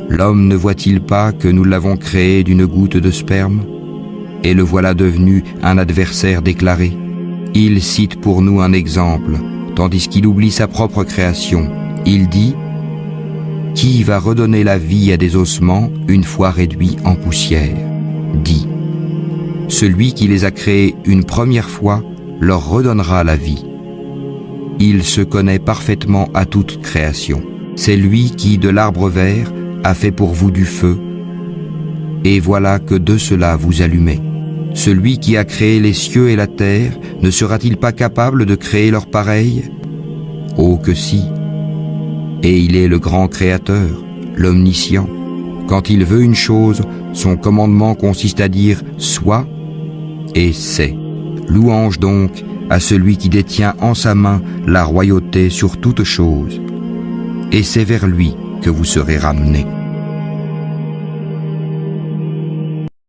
L'homme ne voit-il pas que nous l'avons créé d'une goutte de sperme, et le voilà devenu un adversaire déclaré? Il cite pour nous un exemple, tandis qu'il oublie sa propre création. Il dit: qui va redonner la vie à des ossements une fois réduits en poussière? Dit: celui qui les a créés une première fois leur redonnera la vie. Il se connaît parfaitement à toute création. C'est lui qui, de l'arbre vert, a fait pour vous du feu, et voilà que de cela vous allumez. Celui qui a créé les cieux et la terre, ne sera-t-il pas capable de créer leur pareil? Oh que si! Et il est le grand créateur, l'omniscient. Quand il veut une chose, son commandement consiste à dire « soit » et « c'est ». Louange donc à celui qui détient en sa main la royauté sur toute chose. Et c'est vers lui que vous serez ramenés.